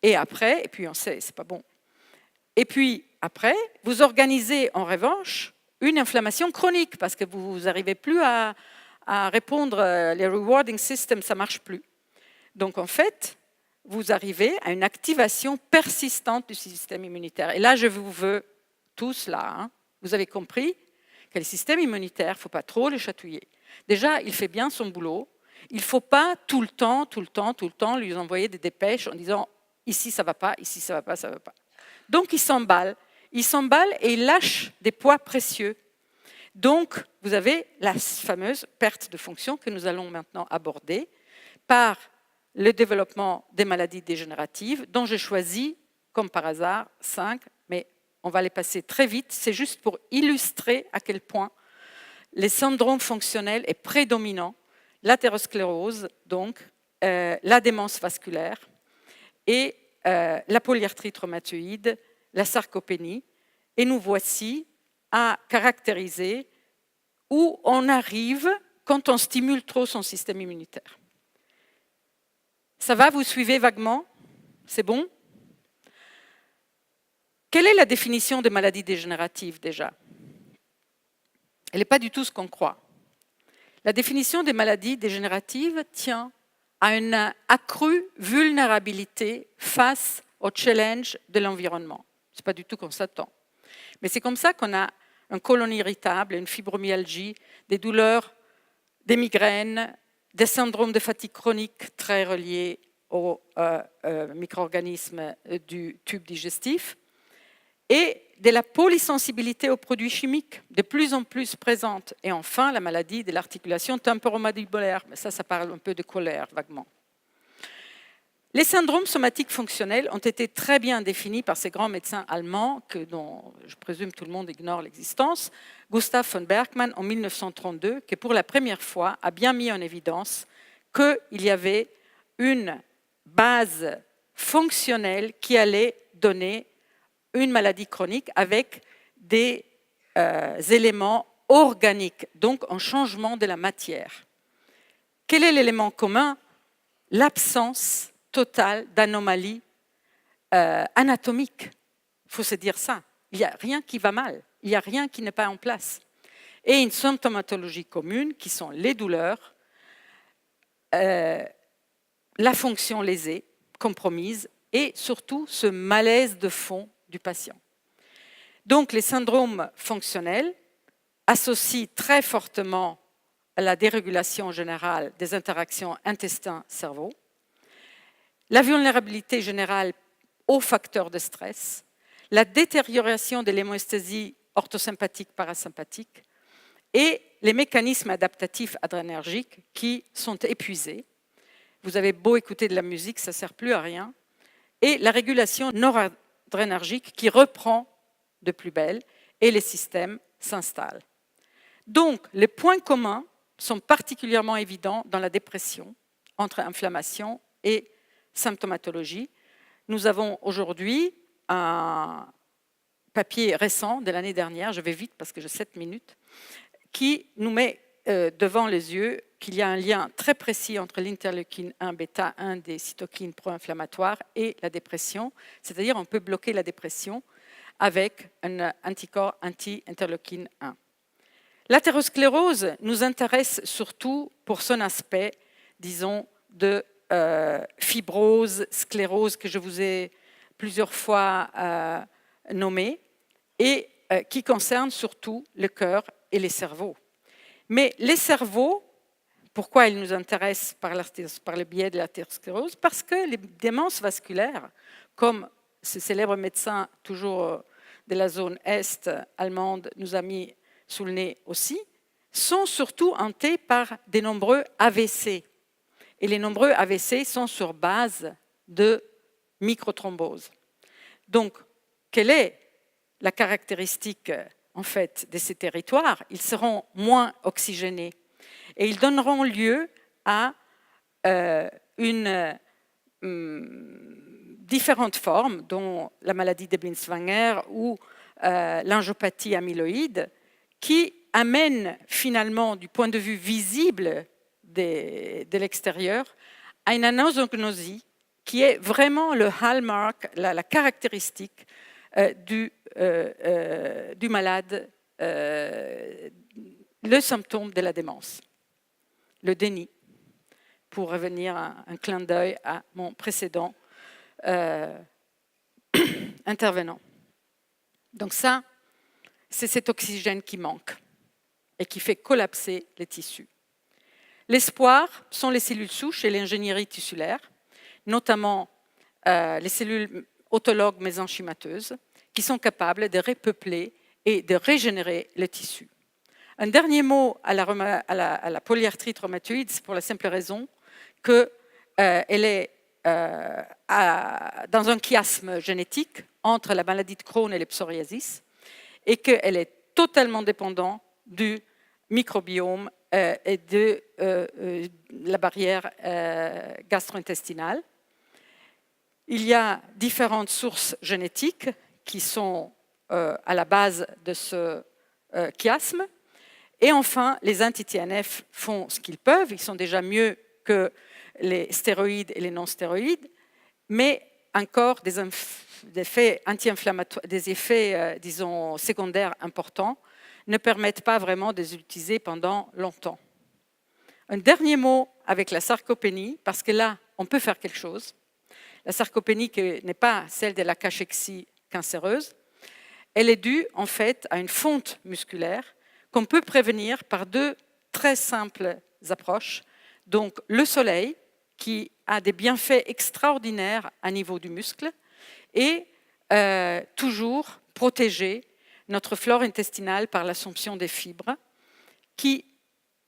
Et après, et puis on sait, c'est pas bon. Et puis après, vous organisez en revanche une inflammation chronique parce que vous n'arrivez plus à répondre, les rewarding systems, ça ne marche plus. Donc en fait, vous arrivez à une activation persistante du système immunitaire. Et là, je vous veux tous là, hein, vous avez compris que le système immunitaire, il ne faut pas trop le chatouiller. Déjà, il fait bien son boulot. Il ne faut pas tout le temps lui envoyer des dépêches en disant « ici ça ne va pas, ici ça ne va pas, ça ne va pas ». Donc il s'emballe et il lâche des poids précieux. Donc vous avez la fameuse perte de fonction que nous allons maintenant aborder par le développement des maladies dégénératives dont j'ai choisi, comme par hasard, 5, mais on va les passer très vite. C'est juste pour illustrer à quel point le syndrome fonctionnel est prédominant. L'athérosclérose, donc, la démence vasculaire et la polyarthrite rhumatoïde, la sarcopénie. Et nous voici à caractériser où on arrive quand on stimule trop son système immunitaire. Ça va, vous suivez vaguement? C'est bon? Quelle est la définition des maladies dégénératives déjà? Elle n'est pas du tout ce qu'on croit. La définition des maladies dégénératives tient à une accrue vulnérabilité face au challenge de l'environnement. Ce n'est pas du tout qu'on s'attend. Mais c'est comme ça qu'on a un côlon irritable, une fibromyalgie, des douleurs, des migraines, des syndromes de fatigue chronique très reliés aux micro-organismes du tube digestif et de la polysensibilité aux produits chimiques de plus en plus présente. Et enfin, la maladie de l'articulation temporomandibulaire. Mais ça parle un peu de colère, vaguement. Les syndromes somatiques fonctionnels ont été très bien définis par ces grands médecins allemands, dont je présume tout le monde ignore l'existence, Gustav von Bergmann en 1932, qui pour la première fois a bien mis en évidence qu'il y avait une base fonctionnelle qui allait donner une maladie chronique avec des éléments organiques, donc un changement de la matière. Quel est l'élément commun? L'absence totale d'anomalies anatomiques. Il faut se dire ça. Il n'y a rien qui va mal, il n'y a rien qui n'est pas en place. Et une symptomatologie commune qui sont les douleurs, la fonction lésée, compromise, et surtout ce malaise de fond du patient. Donc les syndromes fonctionnels associent très fortement à la dérégulation générale des interactions intestin-cerveau, la vulnérabilité générale aux facteurs de stress, la détérioration de l'hémosthésie orthosympathique parasympathique et les mécanismes adaptatifs adrénergiques qui sont épuisés. Vous avez beau écouter de la musique, ça ne sert plus à rien. Et la régulation noradrénergique qui reprend de plus belle et les systèmes s'installent. Donc, les points communs sont particulièrement évidents dans la dépression entre inflammation et symptomatologie. Nous avons aujourd'hui un papier récent de l'année dernière, je vais vite parce que j'ai 7 minutes, qui nous met devant les yeux qu'il y a un lien très précis entre l'interleukine 1 bêta, 1 des cytokines pro-inflammatoires et la dépression. C'est-à-dire on peut bloquer la dépression avec un anticorps anti-interleukine 1. L'athérosclérose nous intéresse surtout pour son aspect, disons, de fibrose, sclérose que je vous ai plusieurs fois nommé et qui concerne surtout le cœur et les cerveaux. Mais les cerveaux, pourquoi ils nous intéressent par le biais de l'athérosclérose? Parce que les démences vasculaires, comme ce célèbre médecin toujours de la zone est allemande nous a mis sous le nez aussi, sont surtout hantés par des nombreux AVC. Et les nombreux AVC sont sur base de microthrombose. Donc, quelle est la caractéristique en fait, de ces territoires? Ils seront moins oxygénés et ils donneront lieu à différentes formes, dont la maladie de Binswanger ou l'angiopathie amyloïde, qui amènent finalement, du point de vue visible de l'extérieur, à une anosognosie qui est vraiment le hallmark, la caractéristique du malade, le symptôme de la démence, le déni, pour revenir à un clin d'œil à mon précédent intervenant. Donc ça, c'est cet oxygène qui manque et qui fait collapser les tissus. L'espoir sont les cellules souches et l'ingénierie tissulaire, notamment les cellules autologues mésenchymateuses, qui sont capables de repeupler et de régénérer le tissu. Un dernier mot à la polyarthrite rhumatoïde, c'est pour la simple raison qu'elle est dans un chiasme génétique entre la maladie de Crohn et le psoriasis, et qu'elle est totalement dépendante du microbiome et de la barrière gastro-intestinale. Il y a différentes sources génétiques qui sont à la base de ce chiasme. Et enfin, les anti-TNF font ce qu'ils peuvent. Ils sont déjà mieux que les stéroïdes et les non-stéroïdes, mais encore des effets anti-inflammatoires, des effets, disons, secondaires importants ne permettent pas vraiment de les utiliser pendant longtemps. Un dernier mot avec la sarcopénie, parce que là, on peut faire quelque chose. La sarcopénie n'est pas celle de la cachexie cancéreuse. Elle est due, en fait, à une fonte musculaire qu'on peut prévenir par deux très simples approches. Donc, le soleil, qui a des bienfaits extraordinaires à niveau du muscle, et toujours protéger notre flore intestinale par l'assomption des fibres, qui,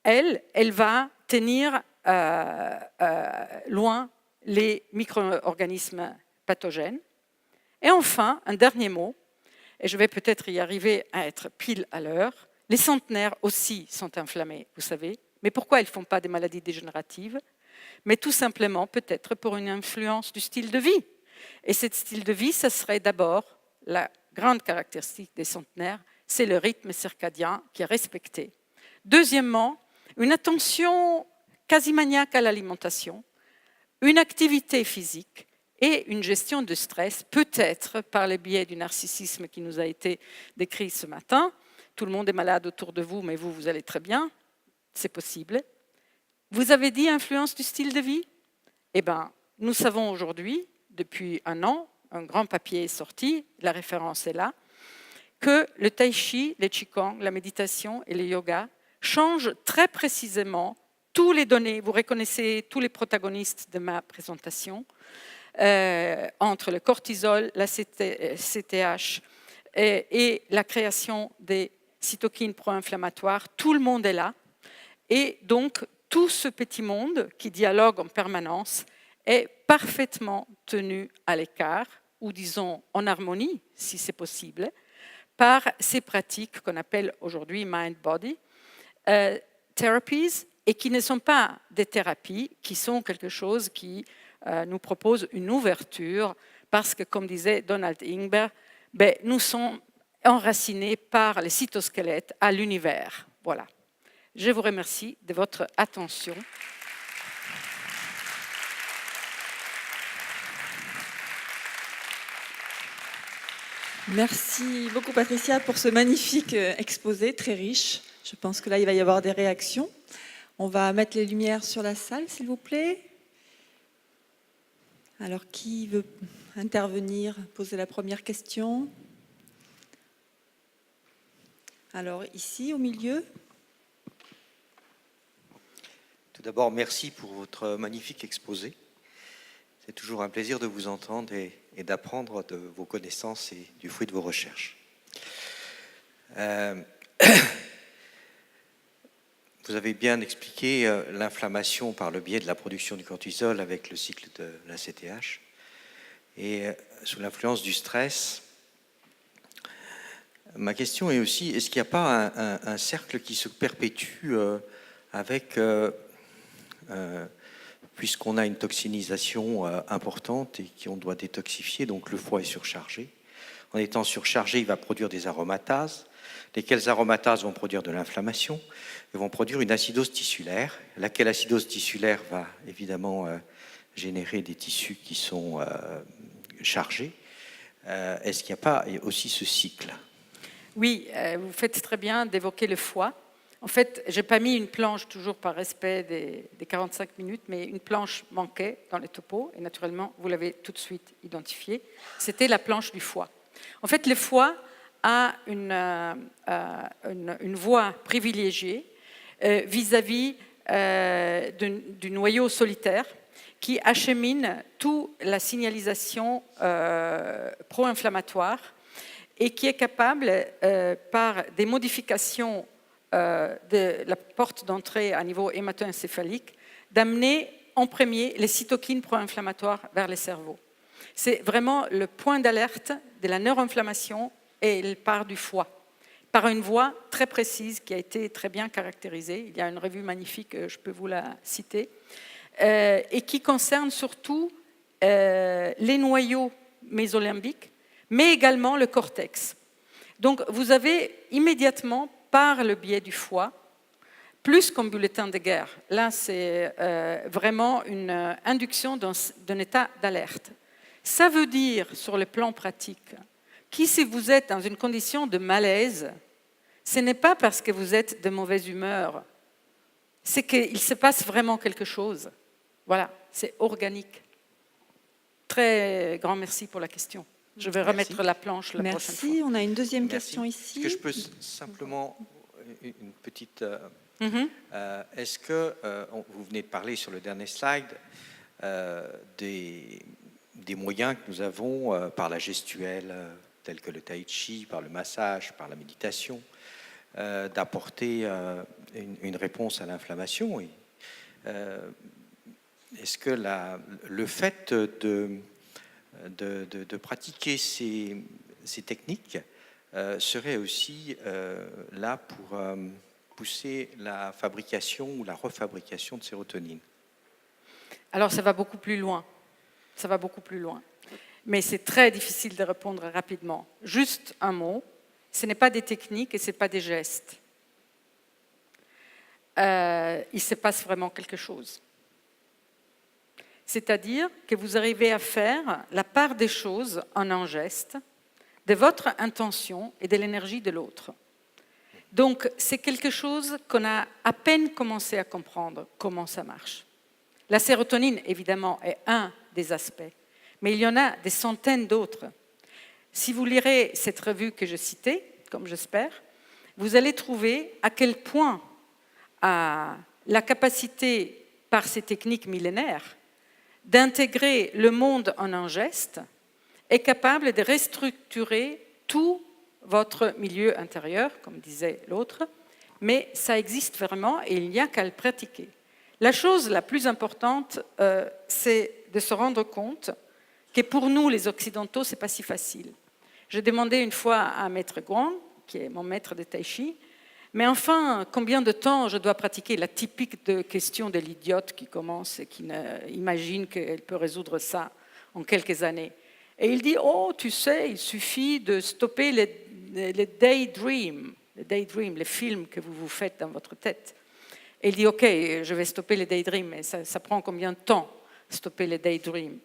elle va tenir loin les micro-organismes pathogènes. Et enfin, un dernier mot, et je vais peut-être y arriver à être pile à l'heure, les centenaires aussi sont inflammés, vous savez. Mais pourquoi ils ne font pas des maladies dégénératives? Mais tout simplement, peut-être pour une influence du style de vie. Et ce style de vie, ce serait d'abord la grande caractéristique des centenaires, c'est le rythme circadien qui est respecté. Deuxièmement, une attention quasi maniaque à l'alimentation, une activité physique et une gestion de stress, peut-être par le biais du narcissisme qui nous a été décrit ce matin. Tout le monde est malade autour de vous, mais vous allez très bien, c'est possible. Vous avez dit influence du style de vie? Eh bien, nous savons aujourd'hui, depuis un an, un grand papier est sorti, la référence est là, que le tai chi, le qigong, la méditation et le yoga changent très précisément tous les données. Vous reconnaissez tous les protagonistes de ma présentation, entre le cortisol, la CTH et la création des cytokines pro-inflammatoires, tout le monde est là. Et donc, tout ce petit monde qui dialogue en permanence est parfaitement tenu à l'écart, ou disons en harmonie, si c'est possible, par ces pratiques qu'on appelle aujourd'hui mind-body therapies, et qui ne sont pas des thérapies, qui sont quelque chose qui nous propose une ouverture, parce que, comme disait Donald Ingber, nous sommes enracinés par les cytosquelettes à l'univers. Voilà. Je vous remercie de votre attention. Merci beaucoup Patricia pour ce magnifique exposé, très riche. Je pense que là, il va y avoir des réactions. On va mettre les lumières sur la salle, s'il vous plaît. Alors, qui veut intervenir, poser la première question? Alors, ici, au milieu. Tout d'abord, merci pour votre magnifique exposé. C'est toujours un plaisir de vous entendre et d'apprendre de vos connaissances et du fruit de vos recherches. Vous avez bien expliqué l'inflammation par le biais de la production du cortisol avec le cycle de l'ACTH. Et sous l'influence du stress, ma question est aussi, est-ce qu'il n'y a pas un cercle qui se perpétue avec, puisqu'on a une toxinisation importante et qu'on doit détoxifier, donc le foie est surchargé. En étant surchargé, il va produire des aromatases, lesquelles aromatases vont produire de l'inflammation et vont produire une acidose tissulaire, laquelle acidose tissulaire va évidemment générer des tissus qui sont chargés. Est-ce qu'il n'y a pas aussi ce cycle? Oui, vous faites très bien d'évoquer le foie. En fait, je n'ai pas mis une planche, toujours par respect des 45 minutes, mais une planche manquait dans les topos, et naturellement, vous l'avez tout de suite identifié. C'était la planche du foie. En fait, le foie a une voie privilégiée vis-à-vis du noyau solitaire qui achemine toute la signalisation pro-inflammatoire et qui est capable, par des modifications de la porte d'entrée à niveau hémato-encéphalique, d'amener en premier les cytokines pro-inflammatoires vers le cerveau. C'est vraiment le point d'alerte de la neuroinflammation et elle part du foie, par une voie très précise qui a été très bien caractérisée. Il y a une revue magnifique, je peux vous la citer, et qui concerne surtout les noyaux mésolimbiques, mais également le cortex. Donc vous avez immédiatement, par le biais du foie, plus qu'un bulletin de guerre. Là, c'est vraiment une induction d'un état d'alerte. Ça veut dire, sur le plan pratique, que si vous êtes dans une condition de malaise, ce n'est pas parce que vous êtes de mauvaise humeur, c'est qu'il se passe vraiment quelque chose. Voilà, c'est organique. Très grand merci pour la question. Je vais remettre la planche la prochaine fois. Merci. On a une deuxième question ici. Est-ce que je peux simplement une petite... est-ce que, vous venez de parler sur le dernier slide des moyens que nous avons par la gestuelle, tels que le tai chi, par le massage, par la méditation, d'apporter une réponse à l'inflammation. Est-ce que le fait de pratiquer ces techniques serait aussi là pour pousser la fabrication ou la refabrication de sérotonine? Alors, ça va beaucoup plus loin. Ça va beaucoup plus loin. Mais c'est très difficile de répondre rapidement. Juste un mot, ce n'est pas des techniques et ce n'est pas des gestes. Il se passe vraiment quelque chose. C'est-à-dire que vous arrivez à faire la part des choses en un geste, de votre intention et de l'énergie de l'autre. Donc, c'est quelque chose qu'on a à peine commencé à comprendre comment ça marche. La sérotonine, évidemment, est un des aspects, mais il y en a des centaines d'autres. Si vous lirez cette revue que je citais, comme j'espère, vous allez trouver à quel point la capacité, par ces techniques millénaires, d'intégrer le monde en un geste est capable de restructurer toute votre milieu intérieur, comme disait l'autre, mais ça existe vraiment et il n'y a qu'à le pratiquer. La chose la plus importante, c'est de se rendre compte que pour nous, les Occidentaux, ce n'est pas si facile. J'ai demandé une fois à Maître Guang, qui est mon maître de Tai Chi, mais enfin, combien de temps je dois pratiquer la typique question de l'idiote qui commence et qui imagine qu'elle peut résoudre ça en quelques années. Et il dit, oh, tu sais, il suffit de stopper les daydreams, les films que vous vous faites dans votre tête. Et il dit, ok, je vais stopper les daydreams, mais ça prend combien de temps, stopper les daydreams?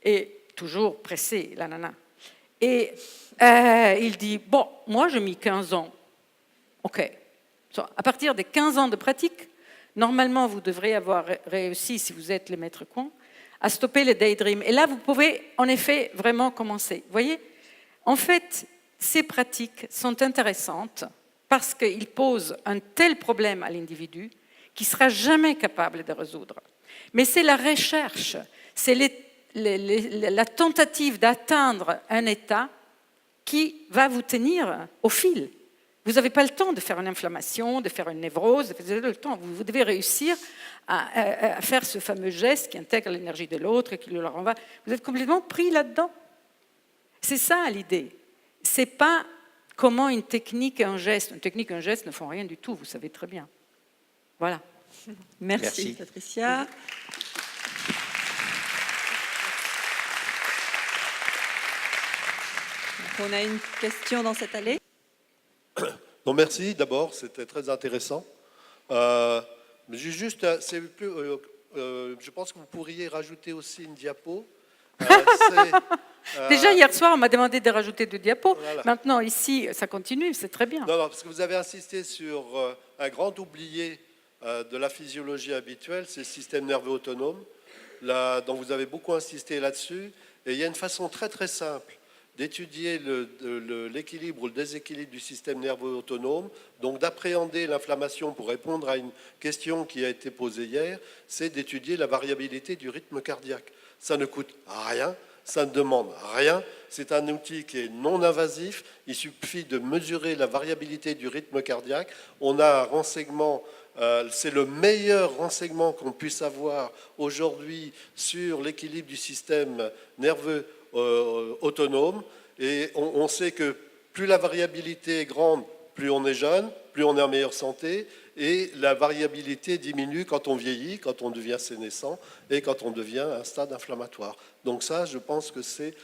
Et toujours pressé, la nana. Et il dit, bon, moi j'ai mis 15 ans. Ok. À partir des 15 ans de pratique, normalement vous devrez avoir réussi, si vous êtes le maître Guang, à stopper les daydreams. Et là, vous pouvez en effet vraiment commencer. Vous voyez, en fait, ces pratiques sont intéressantes parce qu'ils posent un tel problème à l'individu qu'il ne sera jamais capable de résoudre. Mais c'est la recherche, c'est la tentative d'atteindre un état qui va vous tenir au fil. Vous n'avez pas le temps de faire une inflammation, de faire une névrose, vous avez le temps. Vous devez réussir à faire ce fameux geste qui intègre l'énergie de l'autre et qui le renvoie. Vous êtes complètement pris là-dedans. C'est ça l'idée. Ce n'est pas comment une technique et un geste ne font rien du tout, vous savez très bien. Voilà. Merci. Patricia. On a une question dans cette allée. Non, merci d'abord, c'était très intéressant. Je pense que vous pourriez rajouter aussi une diapo. Déjà, hier soir, on m'a demandé de rajouter 2 diapos. Voilà. Maintenant, ici, ça continue, c'est très bien. Non, parce que vous avez insisté sur un grand oublié de la physiologie habituelle, c'est le système nerveux autonome, dont vous avez beaucoup insisté là-dessus. Et il y a une façon très très simple d'étudier l'équilibre ou le déséquilibre du système nerveux autonome, donc d'appréhender l'inflammation pour répondre à une question qui a été posée hier, c'est d'étudier la variabilité du rythme cardiaque. Ça ne coûte rien, ça ne demande rien, c'est un outil qui est non invasif, il suffit de mesurer la variabilité du rythme cardiaque, on a un renseignement, c'est le meilleur renseignement qu'on puisse avoir aujourd'hui sur l'équilibre du système nerveux autonome, et on sait que plus la variabilité est grande, plus on est jeune, plus on est en meilleure santé, et la variabilité diminue quand on vieillit, quand on devient sénescent et quand on devient un stade inflammatoire. Donc ça, je pense que c'est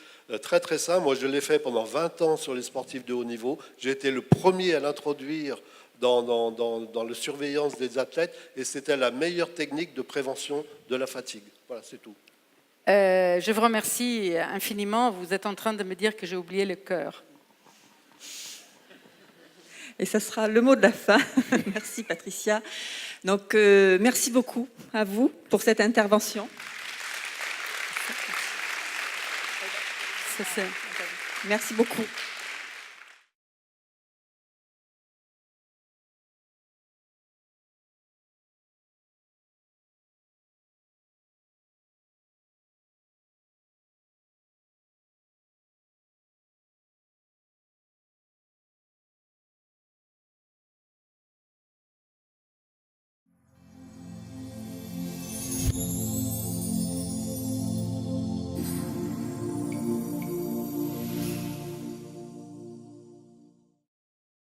très très simple. Moi, je l'ai fait pendant 20 ans sur les sportifs de haut niveau. J'ai été le premier à l'introduire dans la surveillance des athlètes, et c'était la meilleure technique de prévention de la fatigue. Voilà, c'est tout. Je vous remercie infiniment. Vous êtes en train de me dire que j'ai oublié le cœur. Et ça sera le mot de la fin. Merci Patricia. Donc merci beaucoup à vous pour cette intervention. Merci beaucoup.